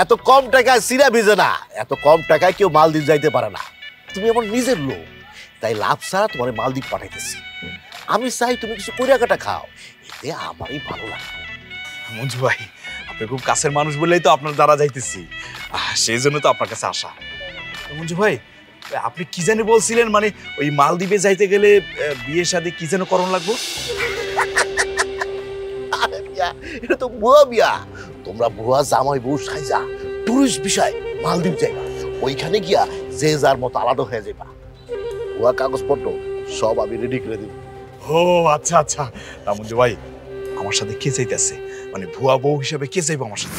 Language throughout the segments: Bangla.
এত কম টাকায় সিরা ভিজে না, এত কম টাকায় কেউ মালদ্বীপ যাইতে পারে না। তুমি আমার নিজের লোক, তাই লাভ ছাড়া তোমার মালদ্বীপ পাঠাইতেছি। আমি চাই তুমি কিছু করিয়াকাটা খাও, এতে আমারই ভালো লাগে। মঞ্জু ভাই, আপনি খুব কাছের মানুষ বলেই তো আপনার দ্বারা যাইতেছি, সেই জন্য তো আপনার কাছে আসা। মঞ্জু ভাই, আপনি কি জানি বলছিলেন, মানে ওই মালদ্বীপে যাইতে গেলে বিয়ে শাদী কি যেন করণ লাগবো? এটা তো ভুয়া বিয়া। তোমরা ভুয়া জামাই বউ সাইজা টুরিস্ট বিষয় মালদ্বীপ যাইবা, ওইখানে গিয়া যে যার মতো আলাদা হয়ে যাইবা। ভুয়া কাগজপত্র সব আমি রেডি করে দিব। ও আচ্ছা আচ্ছা। মঞ্জু ভাই, আমার সাথে কে চাইতেছে, মানে ভুয়া বউ হিসাবে কে চাইবো আমার সাথে?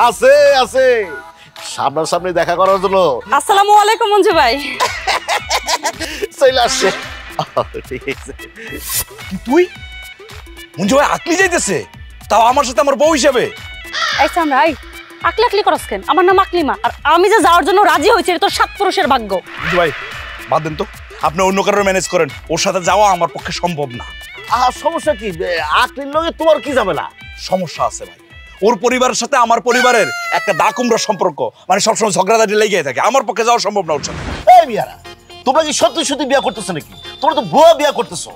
আছে আছে, সামনাসামনি দেখা করার জন্য। আসসালামু আলাইকুম মঞ্জু ভাই। চলে আসছে। ঠিক আছে। কি তুই মঞ্জু ভাই আকলি যাইতেছে, তাও আমার সাথে আমার বউ হিসাবে? এই সামরা, এই আকলি আকলি করস কেন? আমার নাম আকলিমা, আর আমি যে যাওয়ার জন্য রাজি হয়েছি এটা তোর 7 পুরুষের ভাগ্য। মঞ্জু ভাই বাদ দেন তো, আপনি অন্য কারোর ম্যানেজ করেন, ওর সাথে যাওয়া আমার পক্ষে সম্ভব না। সমস্যা কি? আকলির লগে তোমার কি ঝামেলা? সমস্যা আছে ভাই, ওর পরিবারের সাথে আমার পরিবারের একটা দাকুমরা সম্পর্ক, মানে সবসময় ঝগড়াঝাটি লেগে থাকে, আমার পক্ষে যাওয়া সম্ভব না ওর সাথে। এই মিয়ারা, তোমরা কি সত্যি সত্যি বিয়া করতেছো নাকি? তোমরা তো ভুয়া বিয়া করতেছো।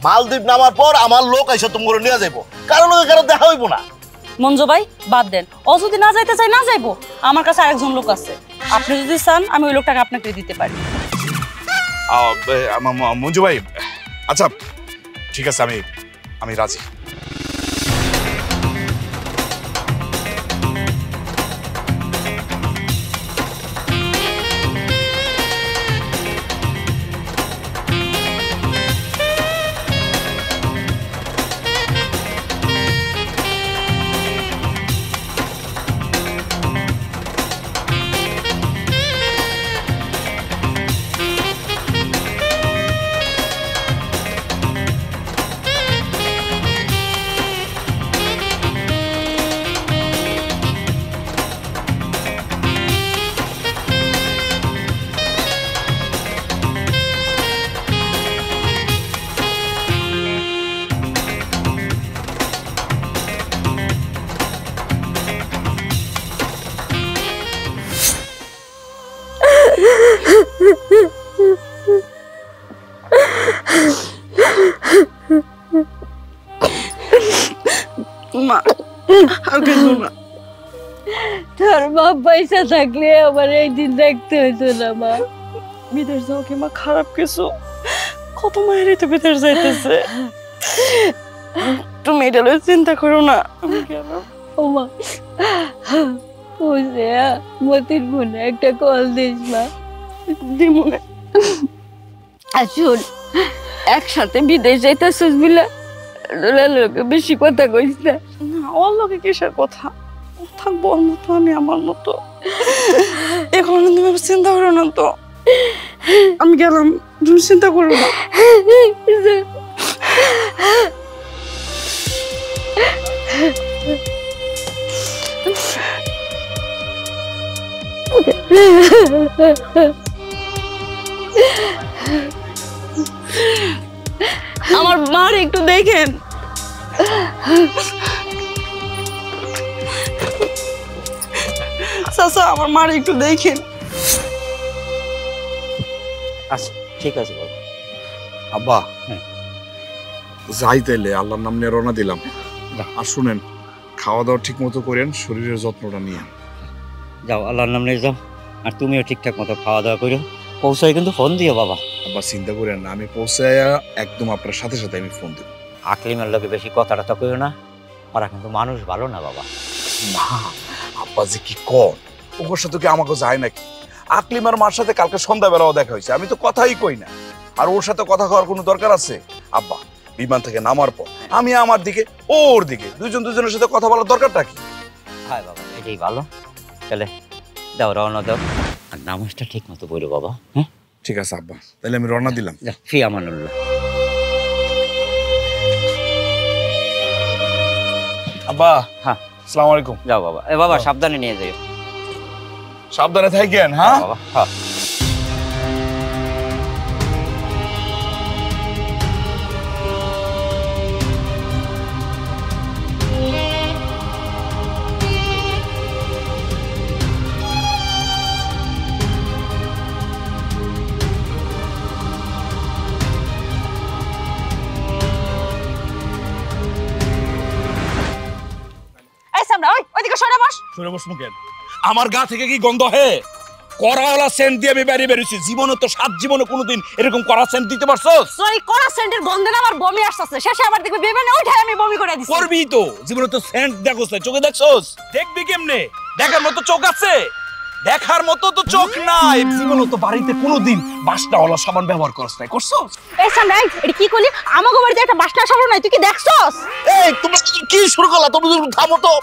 মালদ্বীপ নামার পর আমার লোক আইসা তোমরা নিয়ে যাইবো, কারণ ওই কারণ দেখা হইব না। মঞ্জু ভাই বাদ দেন, ও যদি না যাইতে চাই না যাইবো, আমার কাছে আরেকজন লোক আছে, আপনি যদি চান আমি ওই লোকটাকে আপনাকে দিতে পারি। মঞ্জু ভাই আচ্ছা ঠিক আছে, আমি রাজি। তোর মা পয়সা থাকলে আমার একদিন দেখতে হইতো না। মা বিদেশ যাও কি মা খারাপ কিছু? কত মায়েরই তো বিদেশ যাইতেছে, তুমি এটা লইয়া চিন্তা করো না। আমি কেন ও মা, ও যে মতির মনে একটা কল দিস মা। দিমুনে আর শোন, একসাথে বিদেশ যাইতেছিস বিলা লোকে বেশি কথা কইস না। ওর লোকে কিসের কথা? থাকবো ওর মতো, আমি আমার মতো। এখন তুমি চিন্তা করো না তো, আমি গেলাম, তুমি চিন্তা করো না। আমার মার একটু দেখেন। চাচা, আমার মার একটু দেখেন। আচ্ছা ঠিক আছে বাবা। আব্বা যাই তাইলে, আল্লাহর নাম নিয়ে রওনা দিলাম। আর শুনেন, খাওয়া দাওয়া ঠিক মতো করেন, শরীরের যত্নটা নিয়ে। যাও, আল্লাহর নাম নিয়ে যাও, আর তুমিও ঠিকঠাক মতো খাওয়া দাওয়া করো। পৌঁছায় কিন্তু ফোন দিও বাবা। আব্বা চিন্তা করেন না, আমি পৌঁছায় একদম আপনার সাথে সাথে আমি ফোন দেব। আকলিমের লোকে বেশি কথাটা কইও না, ওরা কিন্তু মানুষ ভালো না বাবা। না আব্বা যে কি কম, ওর সাথে কি আমাকে যায় নাকি? আকলিমার মার সাথে কালকে সন্ধ্যাবেলাও দেখা হয়েছে, আমি তো কথাই কই না। আর ওর সাথে কথা কওয়ার কোনো দরকার আছে? আব্বা বিমান থেকে নামার পর আমি আমার দিকে, ওর দিকে, দুজনের সাথে কথা বলার দরকারটা কি? হ্যাঁ বাবা, এটাই ভালো। তাহলে দাও, রওনা দাও, আর নামাজটা ঠিক মতো পড়ো বাবা। হ্যাঁ ঠিক আছে আব্বা, তাহলে আমি রওনা দিলাম। ফি আমানুল্লাহ। আব্বা হ্যাঁ, আসসালামু আলাইকুম। যাও বাবা। এ বাবা সাবধানে নিয়ে যাও। সাবধানে থাকেন। হ্যাঁ বাবা। হ্যাঁ না। ওইদিকে সরে বস। সরে বস মুকেন। আমার গা থেকে কি গন্ধ হে? করাওয়ালা সেন্ট দিয়ে আমি বেরিয়ে বেরিয়েছি। জীবনে তো 7 জীবনে কোনোদিন এরকম করা সেন্ট দিতে পারছস? সরি, কড়া সেন্টের গন্ধে না আমার বমি আসছে। শেষে আবার দেখবি বিমানে উঠাই আমি বমি করে দিছি। করবি তো। জীবনে তো সেন্ট দেখছস না, চোখে দেখছস? দেখবি কেমনে? দেখার মতো চোখ আছে? দেখার মতো তো চোখ নাই। জীবনে তো বাড়িতে কোনোদিন বাসনাওয়ালা সাবান ব্যবহার করছ নাই, করছস? এই সামনে এটা কি করলি? আমাগো বাড়িতে একটা বাসনা সাবান নাই, তুই কি দেখছস? এই তোমরা কি শুরু করলা? তুমি থামো তো।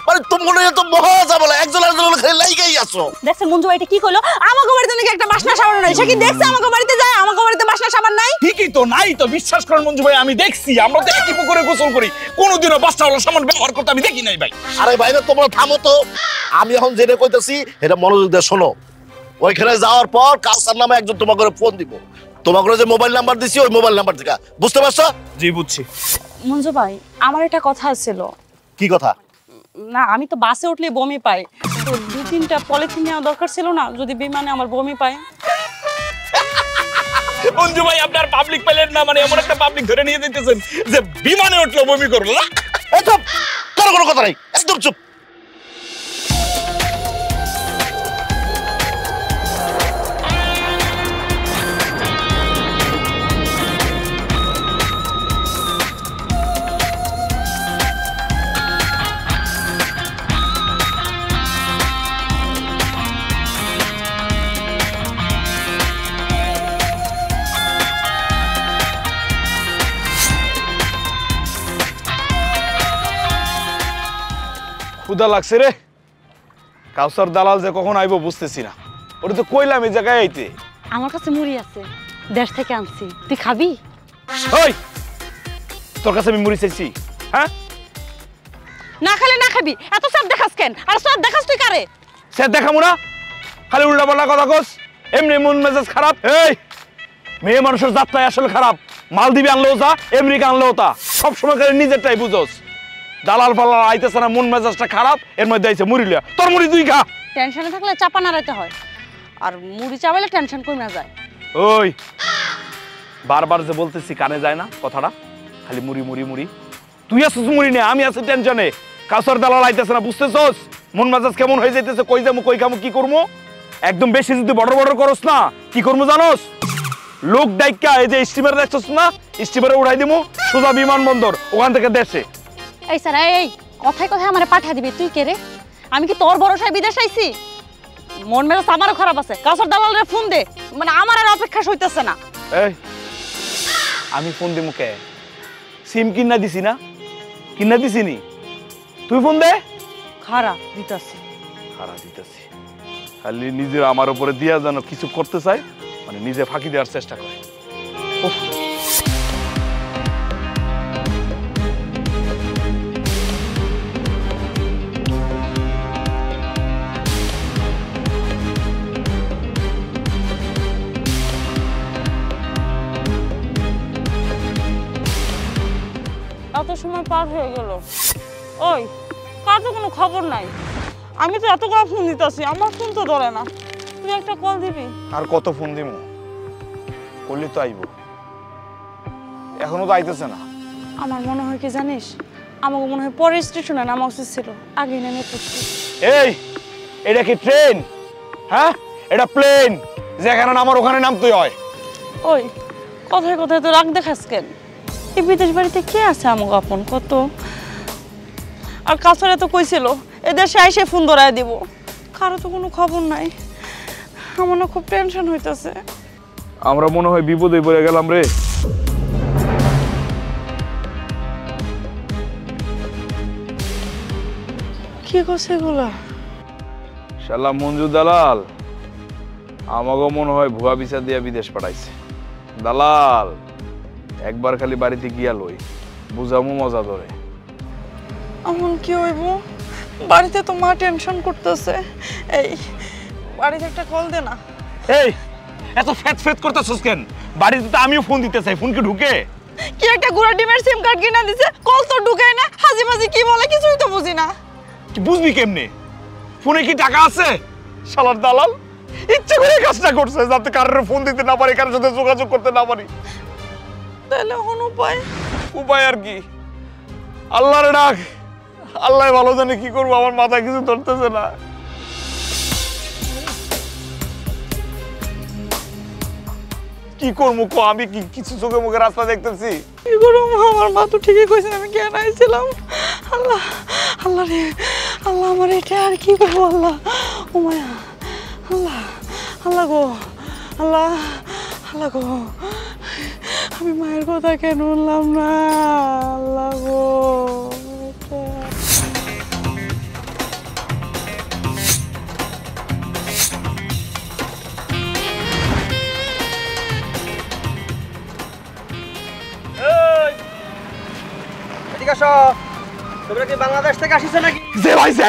মানে তোমরা তো মহা ঝামেলা, একজন আরেকজন খালি লাইগাই আছো। দেখছেন মঞ্জু ভাই, এটা কি করলো? আমাগো বাড়িতে নাকি একটা বাসনা সাবান নাই। সে কি দেখছে আমাগো বাড়িতে যায়? আমাগো বাড়িতে বাসনা সাবান নাই? ঠিকই তো, নাই তো। বিশ্বাস করেন মঞ্জু ভাই, আমি দেখছি। আমরা তো একই পুকুরে গোসল করি, কোনোদিনও বাসনাওয়ালা সাবান ব্যবহার করতে আমি দেখি নাই ভাই। আরে ভাই তোমরা থামো তো। আমি এখন যেটা কইতেছি এটা মনোযোগ দিয়ে শোনো। ওইখানে যাওয়ার পর কাউসার নামে একজন তোমাকে ফোন দিব। তোমাকে যে মোবাইল নাম্বার দিছি ওই মোবাইল নাম্বার থেকে, বুঝতে পারছো? জি বুঝছি। মঞ্জু ভাই, আমার একটা কথা ছিল। কি কথা? না, আমি তো বাসে উঠলে বমি পাই, তো 2-3টা পলিথিন নেওয়া দরকার ছিল না, যদি বিমানে আমার বমি পায়। মঞ্জু ভাই, আপনার পাবলিক পেলেন না, মানে এমন একটা পাবলিক ধরে নিয়ে দিতেছেন যে বিমানে উঠলো বমি করলো না। এই চুপ, কোনো কথা নাই, একদম চুপ। ক্ষুধা লাগছে রে। কাউসার দালাল যে কখন আইবো বুঝতেছি না। ওটা তো কইলাম এই জায়গায় আইতে। আমার কাছে মুড়ি আছে, দেশ থেকে আনছি, তুই খাবি? ওই, তোর কাছে আমি মুড়ি চাইছি? হ্যাঁ, না খেলে না খাবি। এত সব দেখাস কেন? আর সব দেখাস তুই কারে? সে দেখামু না, খালি উল্টা পাল্টা কথা কস। এমনি মন মেজাজ খারাপ। এই মেয়ে মানুষের যাত্রায় আসলে খারাপ। মালদ্বীপে আনলেও তা, আমেরিকা আনলেও তা, সবসময় খালি নিজেরটাই বুঝোস। দালাল ফালাল আইতেছে না, মন মেজাজটা খারাপ, এর মধ্যে আইছে মুড়ি লিয়া। তোর মুড়ি তুই খা। টেনশনে থাকলে চাপা নাড়াইতে হয়, আর মুড়ি চাবাইলে টেনশন কমে যায়। ওই বারবার যে বলতেছি কানে যায় না কথাটা, খালি মুড়ি মুড়ি মুড়ি। তুই আসছিস মুড়ি নে, আমি আছি টেনশনে। কাউসার দালাল আইতেছে না, বুঝতেছস? মন মেজাজ কেমন হয়ে যাইতেছে, কই যাবো কই খামু কি করবো। একদম বেশি যদি বড় বড় করস না, কি করবো জানোস? লোক ডাইকা এই যে স্টিমার দেখছস না, স্টিমারে উঠাই দিমু সোজা বিমানবন্দর, ওখান থেকে দেশে। এই স্যার, এই কথায় কথায় আমারে পাঠিয়ে দিবি। তুই কে রে? আমি কি তোর ভরসায় বিদেশ আইছি? মন মেজাজ আমারও খারাপ আছে। কাউসার দালালরে ফোন দে, মানে আমার আর অপেক্ষা সইতেছে না। এই আমি ফোন দিমু কে? সিম কিনা দিছি না? কিনা দিছি নি? তুই ফোন দে। খারাপ দিতাছি। খারাপ দিতেছি, খালি নিজে আমার উপরে দিয়া যেন কিছু করতে চায়, মানে নিজে ফাঁকি দেওয়ার চেষ্টা করে। এত সময় পার হয়ে গেল, ওই কার তো কোনো খবর নাই। আমি তো এত করে ফোন দিতেছি, আমার ফোন তো ধরে না। তুই একটা কল দিবি? আর কত ফোন দিমু? করলে তো আইব, এখনো তো আইতেছে না। আমার মনে হয় কি জানিস, আমাকে মনে হয় পরের স্টেশনে নামা উচিত ছিল, আগে নেমে পড়ছি। এই এটা কি ট্রেন? হ্যাঁ, এটা প্লেন, যেখানে নামার ওখানে নামতে হয়। ওই কথায় কথায় তো রাগ দেখাস কেন? এই বিদেশ বাড়িতে কে আছে আমাকে আপন কত? আর কাছরে তো কইছিল এদেশে আইসে ফোন ধরায় দিব, কারো তো কোনো খবর নাই। আমার না খুব টেনশন হইতাছে। আমরা মনে হয় বিপদে পড়ে গেলাম রে। কি করছে এগুলা? শালা মঞ্জু দালাল আমাকে মনে হয় ভুয়া ভিসা দিয়া বিদেশ পাঠাইছে। দালাল একবার খালি বাড়িতে গিয়া লই, বুঝামু মজা ধরে। এমন কি হইব? বাড়িতে তো মা টেনশন করতেছে। এই বাড়িতে একটা কল দে না। এই এত ফেত ফেত করতেছস কেন? বাড়িতে তো আমিও ফোন দিতে চাই, ফোন কি ঢুকে? কি একটা গুড়া ডিমের সিম কার্ড কিনা দিছে, কল তো ঢুকায় না। হাজি মাজি কি বলে কিছুই তো বুঝি না। কি বুঝবি কেমনে? ফোনে কি টাকা আছে? শালার দালাল ইচ্ছে করে কাজটা করছে যাতে কারোর ফোন দিতে না পারি, কারোর সাথে যোগাযোগ করতে না পারি। তাহলে এখন উপায়? উপায় আর কি? আল্লাহরে ডাক, আল্লাহ ভালো জানে কি করবো, আমার মাথায় কিছু ধরতেছে না। কি করবো কো, আমি কি কিছু চোখে মুখে রাস্তা দেখতেছি? কি করবো, আমার মা তো ঠিকই কইছে আমি কেন আইছিলাম। আল্লাহ আল্লাহ রে আল্লাহ, আমার এটা আর কি করবো আল্লাহ। ও মায়া আল্লাহ, আল্লাহ গো আল্লাহ, আল্লাহ গো, আমি মায়ের কথা কেন বললাম না আল্লাহ গো। তোমরা কি বাংলাদেশ থেকে আসিছো নাকি? যে ভাই যে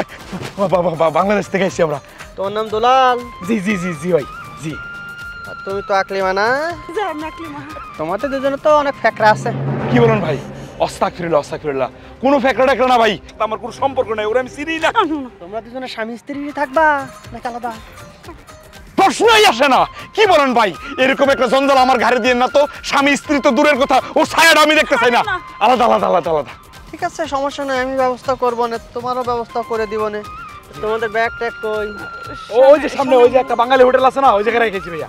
বাংলাদেশ থেকে আসছি আমরা। তোমার নাম দুলাল? জি জি জি জি ভাই জি। আর তুমি তো আকলিমা না? তোমাদের দুজনে তো অনেক ফ্যাকরা আছে। কি বলেন ভাই? অস্তাগফিরুল্লাহ, কোনো ফ্যাকরা টাকরা না ভাই, আমার কোনো সম্পর্ক নাই, ওরা আমি চিনি না। তোমরা দুজনে স্বামী স্ত্রী থাকবা নাকি আলাদা? প্রশ্নই আসে না। কি বলেন ভাই, এরকম একটা জঞ্জাল আমার ঘাড়ে দিয়ে না তো। স্বামী স্ত্রী তো দূরের কথা, ও ছায়াটা আমি দেখতে চাই না। আলাদা আলাদা আলাদা আলাদা। ঠিক আছে, সমস্যা নাই, আমি ব্যবস্থা করবো না, তোমারও ব্যবস্থা করে দিব না। তোমাদের ব্যাগ ট্যাগ কই? ওই যে সামনে ওই যে একটা বাঙালি হোটেল আছে না, ওই জায়গায় রেখেছি ভাইয়া।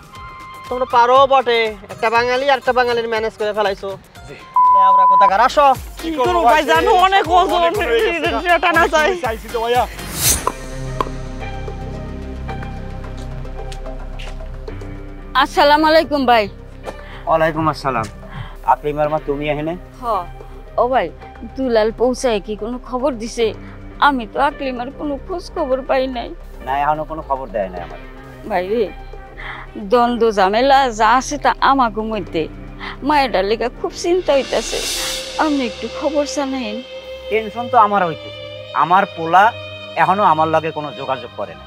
তোমরা পারো বটে, একটা বাঙালি আর একটা বাঙালির ম্যানেজ করে ফেলাইছো। জি। আমরা কোথাকার আসো? কি করবো ভাই, জানো অনেক ওজন, টানা চাই। চাইছি তো ভাইয়া। আসসালামু আলাইকুম ভাই। ওয়ালাইকুম আসসালাম। আকলিমার মা তুমি এখানে? হ ও ভাই, দুলাল পৌঁছায় কি কোনো খবর দিছে? আমি তো আকলিমার কোনো খোঁজ খবর পাই নাই। না, এখনো কোনো খবর দেয় নাই আমার। ভাই রে, দ্বন্দ্ব ঝামেলা যা আছে তা আমাকে মধ্যে, মায়ের লেগে খুব চিন্তা হইতাছে। আপনি একটু খবর জানাইন। টেনশন তো আমার হইতেছে, আমার পোলা এখনো আমার লগে কোনো যোগাযোগ করে না।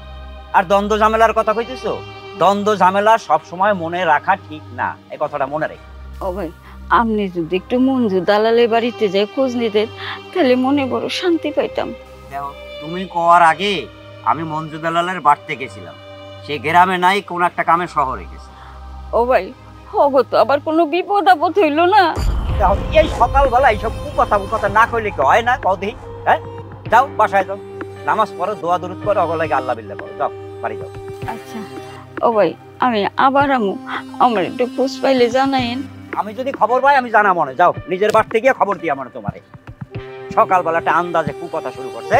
আর দ্বন্দ্ব ঝামেলার কথা কইতেছো, দ্বন্দ্ব ঝামেলা সব সময় মনে রাখা ঠিক না, এই কথাটা মনে রেখে। ও ভাই, আপনি যদি একটু মঞ্জু দালালের বাড়িতে যাই খোঁজ নিতেন, তাহলে মনে বড় শান্তি পাইতাম। দেখো, তুমি কোয়ার আগে আমি মঞ্জু দালালের বাড়তে গেছিলাম, সে গ্রামে নাই, কোন একটা কামে শহরে গেছে। ও ভাই, হগো তো আবার কোনো বিপদ আপদ হইল না? এই সকালবেলা এইসব কথা না কইলে কি হয় না? কদি হ্যাঁ, যাও বাসায় যাও, নামাজ পড়ো, দোয়া দরুদ করো, অগলাগে আল্লাহ বিল্লাহ করো, যাও বাড়ি যাও। আচ্ছা ও ভাই, আমি আবার আমু, আমার একটু খোঁজ পাইলে জানাইন। আমি যদি খবর পাই আমি জানা মনে, যাও নিজের বাড়তে গিয়ে খবর দিই আমার তোমারে। সকালবেলাটা আন্দাজে কথা শুরু করছে।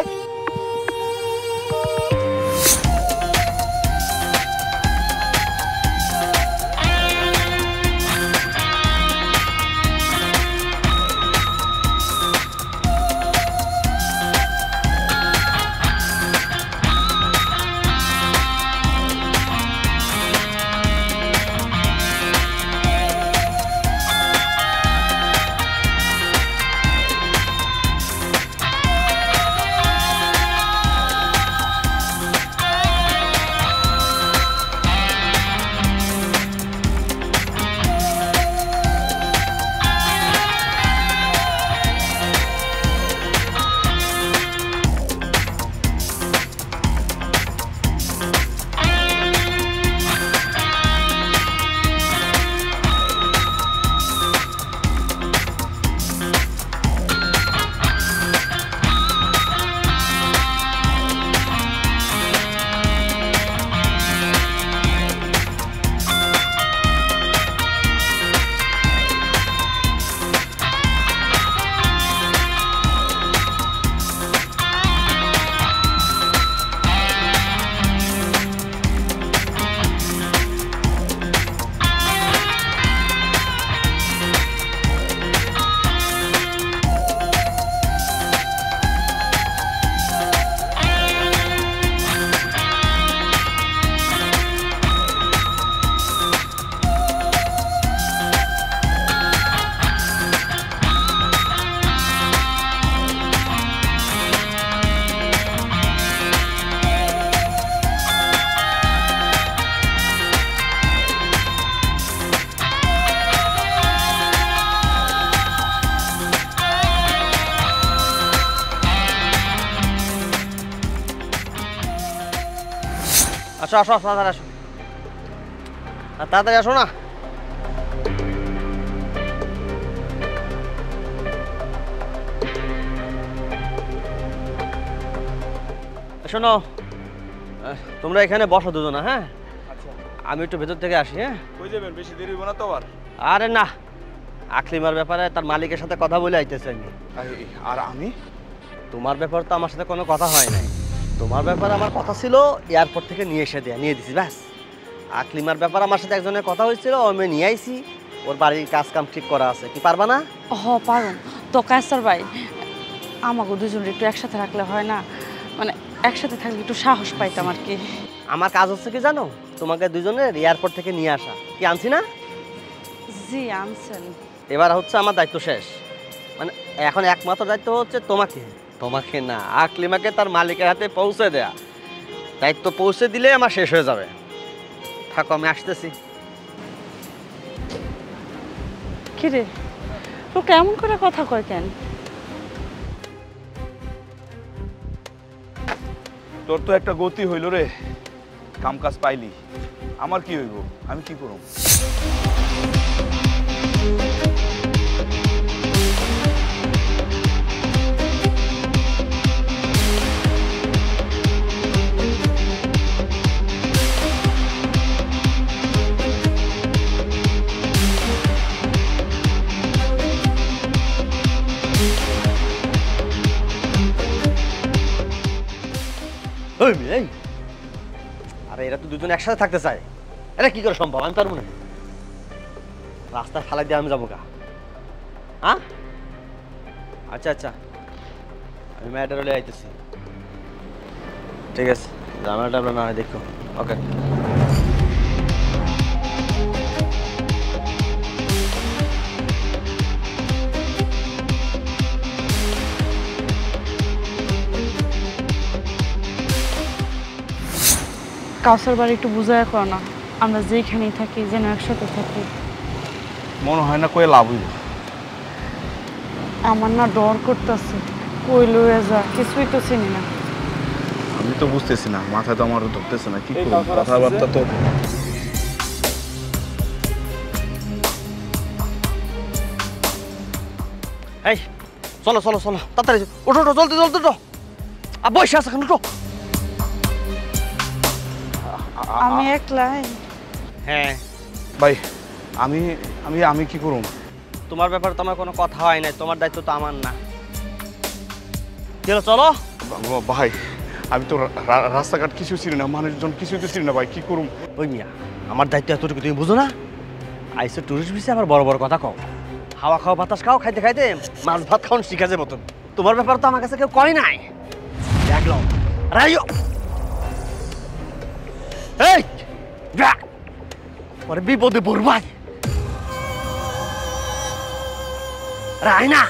আসো আসো, তাড়াতাড়ি আসো, তাড়াতাড়ি আসো না। শোনো, তোমরা এখানে বসো দুজনা, হ্যাঁ? আমি একটু ভেতর থেকে আসি। হ্যাঁ, কই যাবেন? বেশি দেরি হইব না তো আবার? আরে না, আকলিমার ব্যাপারে তার মালিকের সাথে কথা বলে আইতেছে আমি। আর আমি? তোমার ব্যাপার তো আমার সাথে কোনো কথা হয় নাই। তোমার ব্যাপারে আমার কথা ছিল এয়ারপোর্ট থেকে নিয়ে দিছি ব্যাস। আকলিমার ব্যাপার আমার সাথে একজনের কথা হয়েছিল, আমি নিয়ে আইছি। ওর বাড়ির কাজ কাম ঠিক করা আছে, কি পারবা না? পারুন তো কায়সার ভাই, আমাকে দুজন একটু একসাথে রাখলে হয় না? মানে একসাথে থাকলে একটু সাহস পাইতাম আর কি। আমার কাজ হচ্ছে কি জানো, তোমাকে দুজনের এয়ারপোর্ট থেকে নিয়ে আসা। কি আনছি না? জি আনছেন। এবার হচ্ছে আমার দায়িত্ব শেষ। মানে এখন একমাত্র দায়িত্ব হচ্ছে তোমাকে না, আকলিমাকে তার মালিকের হাতে পৌঁছে দেয়া। দায়িত্ব পৌঁছে দিলে আমার শেষ হয়ে যাবে। থাকো, আমি আসতেছি। কিরে, লোকটা এমন করে কথা কয় কেন? তোর তো একটা গতি হইল রে, কাম কাজ পাইলি। আমার কি হইব? আমি কি করব? এই, আরে এরা তো দুজন একসাথে থাকতে চায়। এটা কি করে সম্ভব? আমি পারবো না। রাস্তায় ফালাই দিয়ে আমি যাবো গা? হ্যাঁ, আচ্ছা, আমি ম্যাডার হলে আইতেছি। ঠিক আছে, ঝামেলাটা আমরা না হয় দেখো। ওকে। কাউসার বাড়ি একটু বুঝায় কর না, আমরা যেখানেই থাকি যেন একসাথে থাকি। মনে হয় না কই লাভ হইব। আমার না ডর করতেছে, কই লয়ে যা, কিছুই তো চিনি না। আমি তো বুঝতেছি না, মাথায় তো আমার ধরতেছে না। কি করব? কথাবার্তা তো এই চলো, তাড়াতাড়ি ওঠো, জলদি ওঠো। আর বসে আছে এখন, ওঠো। আমি একলাই। হ্যাঁ ভাই, আমি আমি আমি কি করব? তোমার ব্যাপারে তো আমার কোনো কথা হয় নাই, তোমার দায়িত্ব তো আমার না। চলো। ভাই, আমি তো রাস্তাঘাট কিছু চিনি না, মানুষজন কিছুই তো চিনি না ভাই, কি করব? ওই মিয়া, আমার দায়িত্ব এতটুকু তুমি বুঝো না? আইসো টুরিস্ট ভিসে আবার বড় কথা কও। হাওয়া খাও, বাতাস খাও, খাইতে মাছ ভাত খাওয়ান শিখা যাবে মতন। তোমার ব্যাপার তো আমার কাছে কেউ করে নাই। দেখলো রাইও, এই ওরে বিপদে পড়বাই রাই না।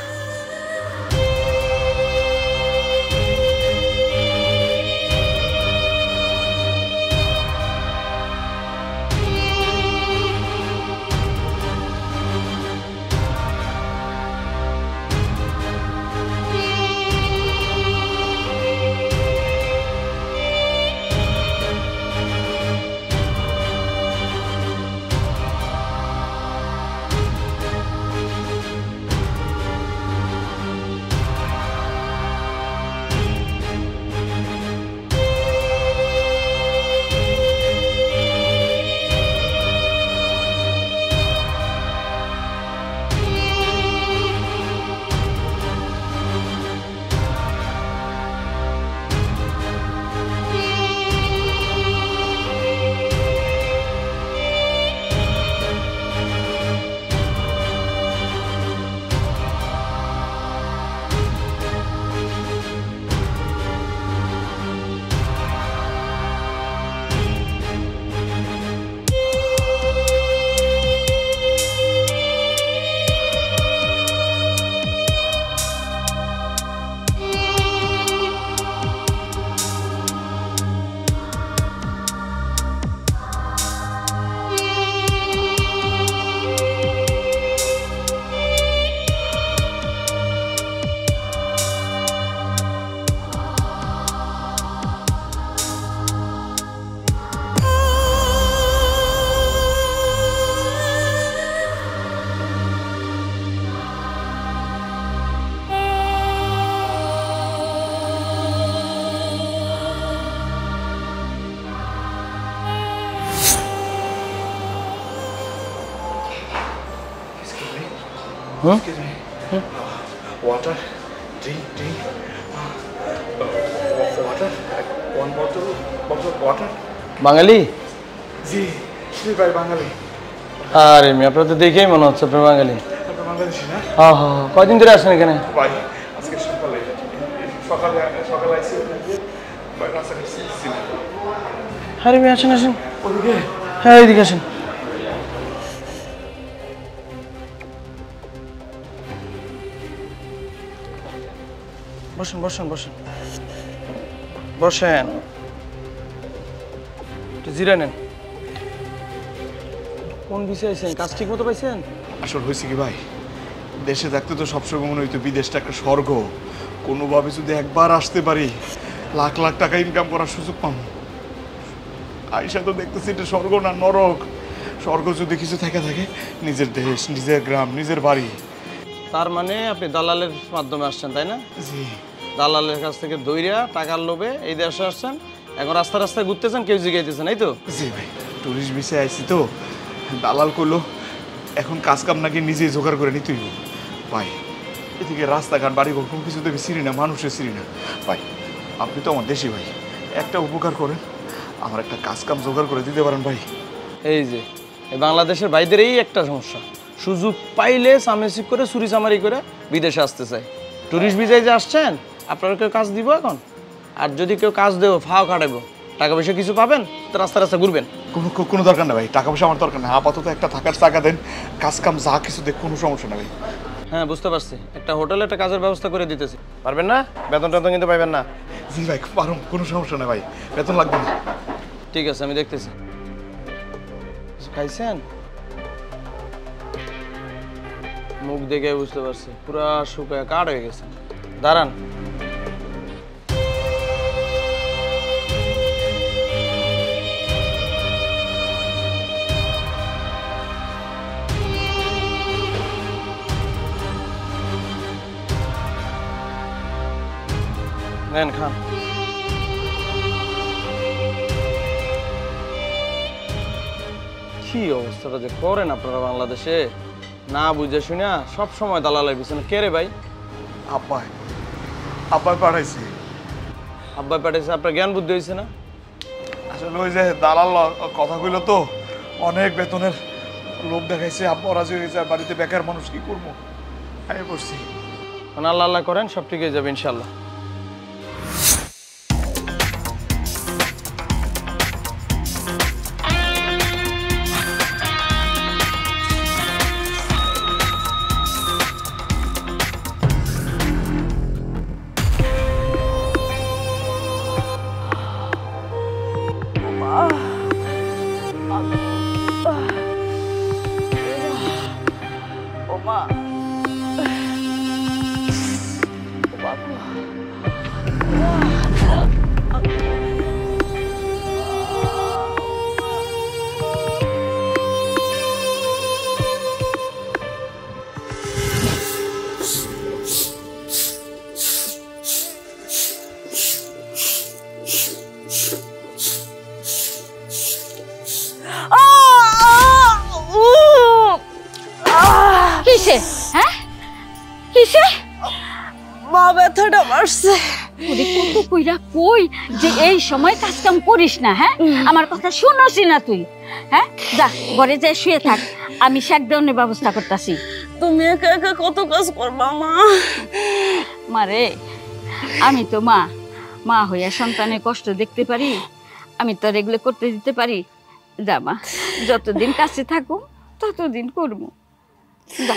Water, drink. Water, one bottle water. বাঙালি? জি ভাই বাঙালি। আরে মেয়ে, আপনার তো দেখেই মনে হচ্ছে আপনি বাঙালি। আপনার বাংলাদেশি না? হ্যাঁ হ্যাঁ, কয়দিন ধরে আসেন এখানে? ভাই আজকে সকালে আইসি ভাই রাস্তা করছি। আরে মেয়ে, আসেন। ওদিকে? হ্যাঁ, এইদিকে আসেন। বসেন একটু জিরা নেন। কোন বিষয়ে আছেন? কাজ ঠিক মতো পাইছেন? আসলে হয়েছে কি ভাই, দেশে থাকতে তো সবসময় মনে হইতো বিদেশটা একটা স্বর্গ, কোনোভাবে যদি একবার আসতে পারি লাখ লাখ টাকা ইনকাম করার সুযোগ পাম। আইসা তো দেখতেছি এটা স্বর্গ না নরক। স্বর্গ যদি কিছু থাকে নিজের দেশ, নিজের গ্রাম, নিজের বাড়ি। তার মানে আপনি দালালের মাধ্যমে আসছেন, তাই না? জি। দালালের কাছ থেকে দইরা টাকার লোভে এই দেশে আসছেন, এখন রাস্তায় ঘুরতেছেন, কেউ জিগাইতেছেন, এই তো? জি ভাই, টুরিস্ট ভিসায় আইছি তো। দালাল করলো এখন কাজ কাম নাকি নিজেই জোগাড় করে নিতেই হবে। ভাই এদিকে রাস্তাঘাট বাড়িঘর কোনো কিছু তো চিনি না, মানুষের চিনি না। ভাই আপনি তো আমার দেশি ভাই, একটা উপকার করেন, আমার একটা কাজ কাম জোগাড় করে দিতে পারেন ভাই। এই যে এই বাংলাদেশের ভাইদের এই একটা সমস্যা, সুযোগ পাইলে সামেসিক করে চুরি চামারি করে বিদেশে আসতে চায়। টুরিস্ট ভিসায় যে আসছেন, আপনারা কেউ কাজ দিব এখন? আর যদি কেউ কাজ দেবো, ফাও খাটাবো, টাকা পয়সা কিছু পাবেন, তো রাস্তা ঘুরবেন। কোনো দরকার না ভাই, টাকা পয়সা আমার দরকার না, আপাতত একটা থাকার টাকা দেন, কাজ কাম যা কিছু দেখ, কোনো সমস্যা না ভাই। হ্যাঁ, বুঝতে পারছি। একটা হোটেলে একটা কাজের ব্যবস্থা করে দিতেছি, পারবেন না? বেতন টেতন কিন্তু পাইবেন না। জি ভাই পারুন, কোনো সমস্যা না ভাই, বেতন লাগবে না। ঠিক আছে, আমি দেখতেছি। কিছু খাইছেন? মুখ দেখে বুঝতে পারছি পুরা শুকায় কাঠ হয়ে গেছে। দাঁড়ান। নেন, খান। কি অবস্থাটা যে করেন আপনারা বাংলাদেশে, না বুঝে শুনে সব সময় দালালের পিছনে। কে রে ভাই? আব্বাই পাঠাইছি। আব্বাই পাঠাইছে? আপনার জ্ঞান বুদ্ধি হয়েছে না? আসলে ওই যে দালাল কথা কইল তো, অনেক বেতনের লোভ দেখাইছে, আব্বা রাজি হয়ে যায়, বাড়িতে বেকার মানুষ কি করবো, আমি করছি। আল্লাহ আল্লাহ করেন, সব ঠিক হয়ে যাবে ইনশাল্লাহ। কিসে? হ্যাঁ কিসে? মা ব্যথাটা মারছে। ওরে কত কইরা কই যে এই সময় কাজ কাম করিস না, হ্যাঁ? আমার কথা শুনোসি না তুই? হ্যাঁ, যা ঘরে যাই শুয়ে থাক, আমি শাকদাউনের ব্যবস্থা করতেছি। তুমি একা একা কত কাজ করবা মা? মারে, আমি তো মা হইয়া সন্তানের কষ্ট দেখতে পারি, আমি তো আর এগুলো করতে দিতে পারি? যা মা, যতদিন কাছে থাকো ততদিন করবো। যা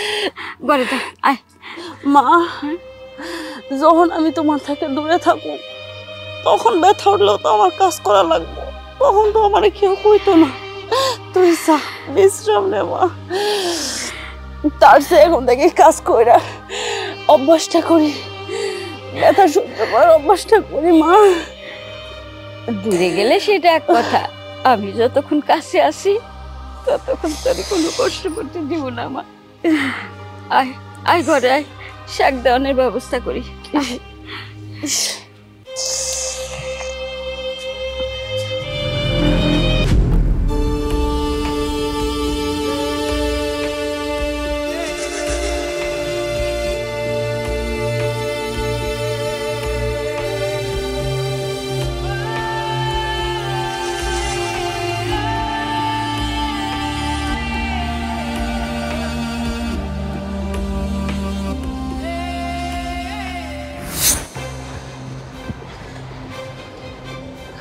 ঘরে যা, আয়। মা, যখন আমি তোমার থেকে দূরে থাকবো তখন ব্যথা উঠলেও তো আমার কাজ করা লাগবে, তখন তো আমার কেউ কইতো না। তুই যা, বিশ্রাম নে মা। তার সে এখন থেকে কাজ কইরা অভ্যাসটা করি, ব্যথা সহ্য করার অভ্যাসটা করি মা। দূরে গেলে সেটা এক কথা, আমি যতক্ষণ কাছে আসি ততক্ষণ তোর কোনো কষ্ট করতে দিব না মা। আয় আয় ঘরে আয়, শাক দেওয়ানোর ব্যবস্থা করি।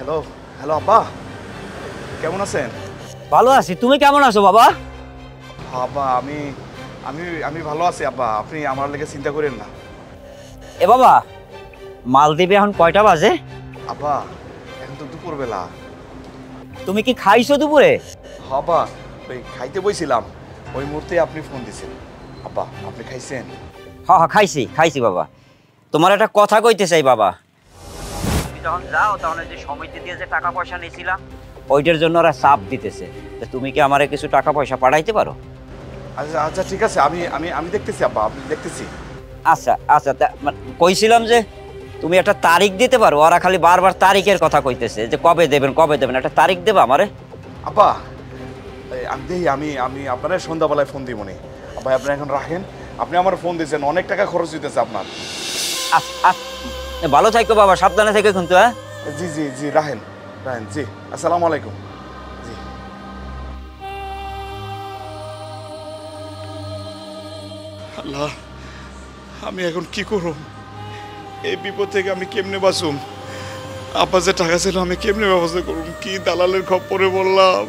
হ্যালো হ্যালো আব্বা, কেমন আছেন? ভালো আছি, তুমি কেমন আছো বাবা? আব্বা আমি আমি আমি ভালো আছি আব্বা, আপনি আমার লেগে চিন্তা করেন না। এ বাবা, মালদ্বীপে এখন কয়টা বাজে? আব্বা এখন তো দুপুরবেলা। তুমি কি খাইছো দুপুরে? আব্বা ওই খাইতে বইছিলাম, ওই মুহূর্তে আপনি ফোন দিছেন। আব্বা আপনি খাইছেন? হ্যাঁ হ্যাঁ খাইছি খাইছি বাবা। তোমার একটা কথা কইতে চাই বাবা। তুমি যখন যাও তখন যে সমিতি দিয়ে যে টাকা পয়সা নিয়েছিলাম ওইটার জন্য ওরা চাপ দিতেছে, তা তুমি কি আমারে কিছু টাকা পয়সা পাঠাইতে পারো? আচ্ছা আচ্ছা ঠিক আছে, আমি আমি আমি দেখতেছি আব্বা, আপনি দেখতেছি। আচ্ছা আচ্ছা, কইছিলাম যে তুমি একটা তারিখ দিতে পারো, ওরা খালি বারবার তারিখের কথা কইতেছে যে কবে দেবেন কবে দেবেন, একটা তারিখ দেবা আমারে? আব্বা আমি দেখি, আমি আমি আপনার সন্ধ্যাবেলায় ফোন দিব নি। আব্বা আপনি এখন রাখেন, আপনি আমার ফোন দিয়েছেন, অনেক টাকা খরচ হইতেছে আপনার। ভালো থাকো বাবা, সাবধানে থেকে কিন্তু। হ্যাঁ জি জি জি, রাখেন রাখেন, জি আসসালামু আলাইকুম। জি আল্লাহ, আমি এখন কি করব? এই বিপদ থেকে আমি কেমনে বাঁচুম? আব্বা যে টাকা ছিল আমি কেমনে ব্যবস্থা করুম? কি দালালের খপ্পরে বললাম,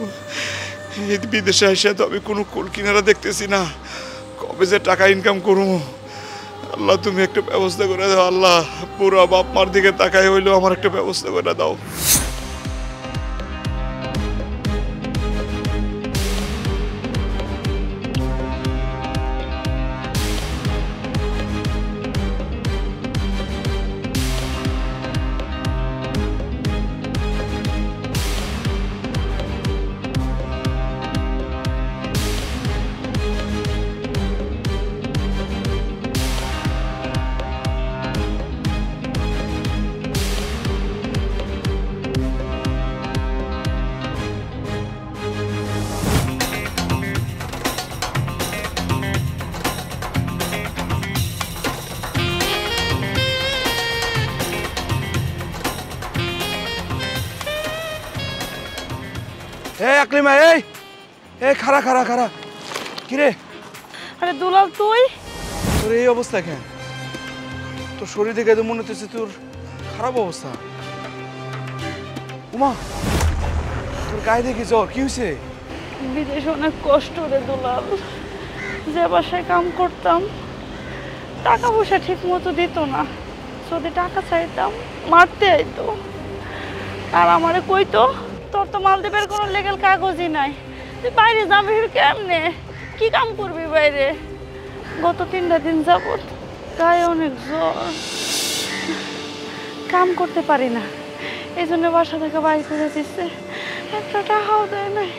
এই বিদেশে এসে তো আমি কোনো কুল কিনারা দেখতেছি না, কবে যে টাকা ইনকাম করবো। আল্লাহ তুমি একটা ব্যবস্থা করে দাও আল্লাহ, পুরো বাপ মার দিকে তাকাই হইলেও আমার একটা ব্যবস্থা করে দাও। এই আকলিমা, এই এই খারা খারা খারা, কিরে? আরে দুলাল তুই? তোর এই অবস্থা কেন? তোর শরীর দেখে তো মনে হচ্ছে তোর খারাপ অবস্থা। উমা, তোর গায়ে দেখি জ্বর, কি হয়েছে? বিদেশে অনেক কষ্ট রে দুলাল। যে বাসায় কাম করতাম টাকা পয়সা ঠিক মতো দিত না, যদি টাকা চাইতাম মারতে আইতো। আর আমারে কইতো তোর তো মালদ্বীপের কোনো লিগ্যাল কাগজই নাই, তুই বাইরে যাবি কেমনে, কি কাম করবি বাইরে। গত 3টা দিন যাবত গায়ে অনেক জ্বর, কাম করতে পারি না, এই জন্য বাসা থেকে বাইরে করে দিচ্ছে, একটা টাকাও দেয় নাই।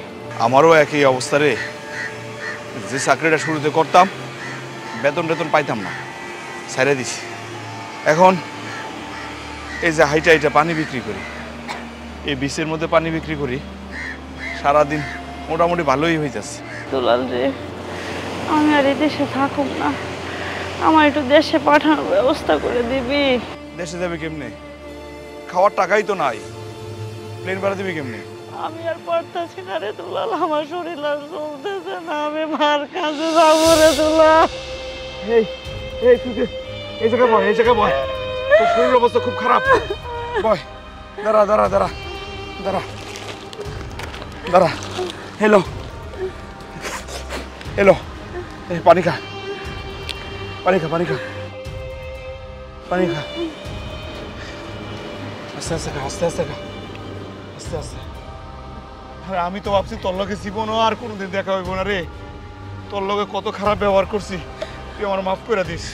আমারও একই অবস্থা রে, যে চাকরিটা শুরুতে করতাম বেতন টেতন পাইতাম না, ছেড়ে দিছি। এখন এই যে হাইটা হাইটা পানি বিক্রি করি, এই বিচের মধ্যে পানি বিক্রি করি, সারাদিন মোটামুটি ভালোই হয়ে যাচ্ছে। দুলাল রে, আমি আর এই দেশে থাকুম না, আমার একটু দেশে পাঠানোর ব্যবস্থা করে দিবি। দেশে যাবে কেমনে? খাওয়ার টাকাই তো নাই, প্লেন ভাড়া দিবি কেমনে? আমি আর পারতাছি না রে দুলাল, আমার শরীর আর চলতেছে না, আমি মার কাছে যাবো রে দুলাল। এই এই তুই এই জায়গায় বয়, এই জায়গায় বয়, তোর শরীরের অবস্থা খুব খারাপ। বয়, দাঁড়া দাঁড়া দাঁড়া দাঁড়া দাঁড়া, হেলো হেলো, এই পানি খা, পানি খা, পানি খা, পানি খা, আস্তে আস্তে খা, আস্তে আস্তে খা, আস্তে আস্তে। আরে আমি তো ভাবছি তোর লগে জীবনও আর কোনোদিন দেখা হইব না রে, তোর লগে কত খারাপ ব্যবহার করছি, তুই আমার মাফ করে দিস।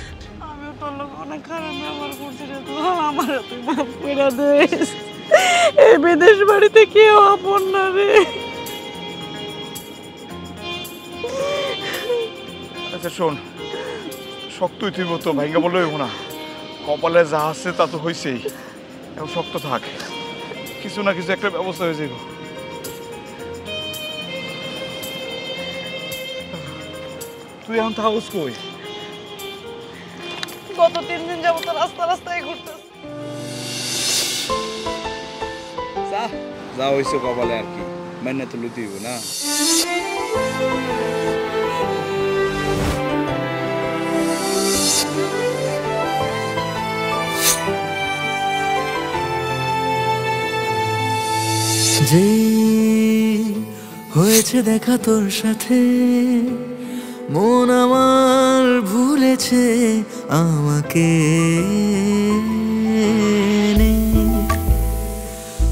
আমিও তোর লোক অনেক খারাপ ব্যবহার করছি রে দুলাল, আমার তুই মাফ করে দিস। এই বিদেশ বাড়িতে কেউ আপন না রে। আচ্ছা শোন, শক্তই তুই তো ভাইঙ্গা বললে হইব না, কপালে যা আছে তা তো হয়েছেই, এখন শক্ত থাক, কিছু না কিছু একটা ব্যবস্থা হয়ে যাইব। তুই এখন থাকুস কই? গত 3 দিন যাবো তো রাস্তা রাস্তায় ঘুরতেছি। যা হয়েছে কপালে আর কি, মেনে তো লুটি হইব না। যেই হয়েছে দেখা তোর সাথে মন আমার ভুলেছে আমাকে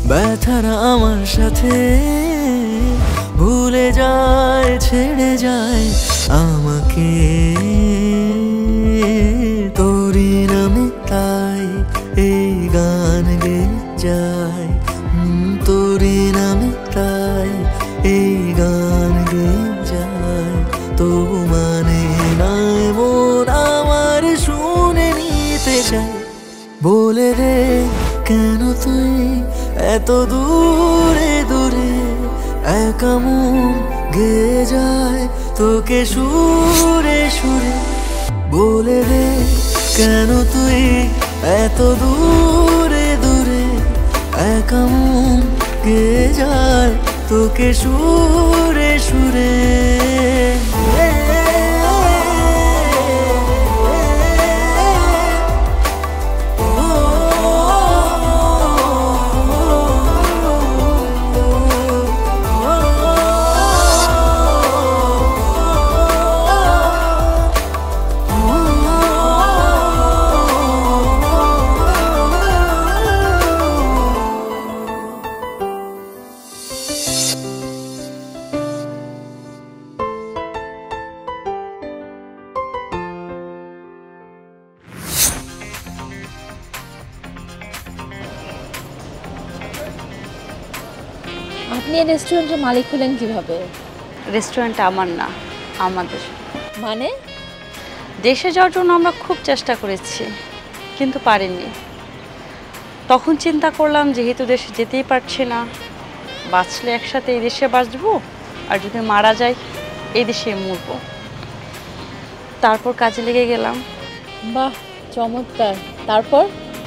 ব্যথারা আমার সাথে ভুলে যায় ছেড়ে যায় আমাকে তোরই নামে তাই এই গান গে যায় তোরই নামে তাই এই গান গে যায় তবু মানে নাই মন আমার শুনে নিতে চাই বলে রে কেন তুই এত দূরে দূরে একা মন গে যায় তোকে সুরে সুরে বলে রে কেন তুই এত দূরে দূরে একা মন গে যায় তোকে সুরে সুরে আপনি এই রেস্টুরেন্টের মালিক হলেন কিভাবে? রেস্টুরেন্ট আমার না, আমাদের। মানে? দেশে যাওয়ার জন্য আমরা খুব চেষ্টা করেছি, কিন্তু পারিনি। তখন চিন্তা করলাম যেহেতু দেশে যেতেই পারছি না, বাঁচলে একসাথে এই দেশে বাঁচবো, আর যদি মারা যায় এই দেশে মরবো। তারপর কাজে লেগে গেলাম। বাহ, চমৎকার।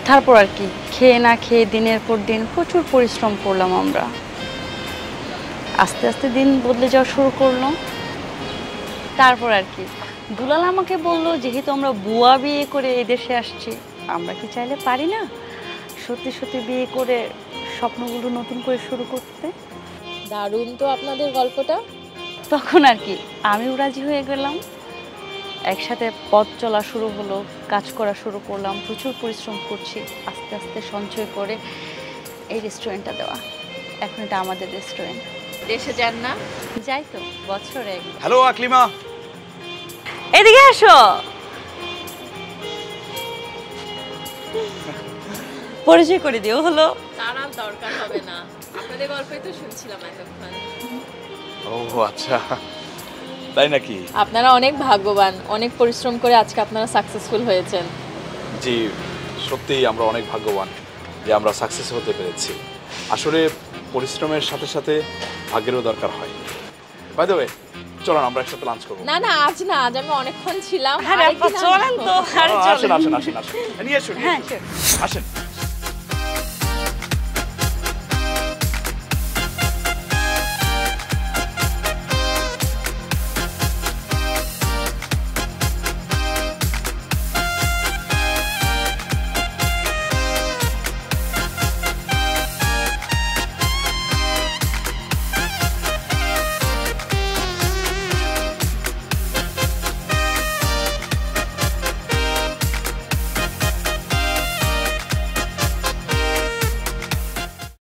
তারপর আর কি, খেয়ে না খেয়ে দিনের পর দিন প্রচুর পরিশ্রম করলাম আমরা। আস্তে আস্তে দিন বদলে যাওয়া শুরু করলো। তারপর আর কি, দুলাল আমাকে বললো যেহেতু আমরা বুয়া বিয়ে করে এদেশে আসছি, আমরা কি চাইলে পারি না সত্যি সত্যি বিয়ে করে স্বপ্নগুলো নতুন করে শুরু করতে? দারুণ তো আপনাদের গল্পটা। তখন আর কি আমিও রাজি হয়ে গেলাম। একসাথে পথ চলা শুরু হলো, কাজ করা শুরু করলাম, প্রচুর পরিশ্রম করছি, আস্তে আস্তে সঞ্চয় করে এই রেস্টুরেন্টটা দেওয়া। এখন এটা আমাদের রেস্টুরেন্ট। দেশে যান না? যাই তো, বছরে একবার। হ্যালো আকলিমা, এদিকে আসো। পরিচয় করে দিও হলো। তার আর দরকার হবে না, আপনাদের গল্পই তো শুনছিলাম এতক্ষণ। ও আচ্ছা, তাই নাকি? আপনারা অনেক ভাগ্যবান, অনেক পরিশ্রম করে আজকে আপনারা সাকসেসফুল হয়েছেন। জি, সত্যিই আমরা অনেক ভাগ্যবান যে আমরা সাকসেস হতে পেরেছি। আসলে পরিশ্রমের সাথে সাথে ভাগ্যেরও দরকার হয়। বাই দ্য ওয়ে, চলুন আমরা একসাথে লাঞ্চ করব। না না, আজ না, আজ আমি অনেকক্ষণ ছিলাম। আরে আপা চলেন তো। আরে চলেন। আসেন, নিয়ে এসো, আসেন।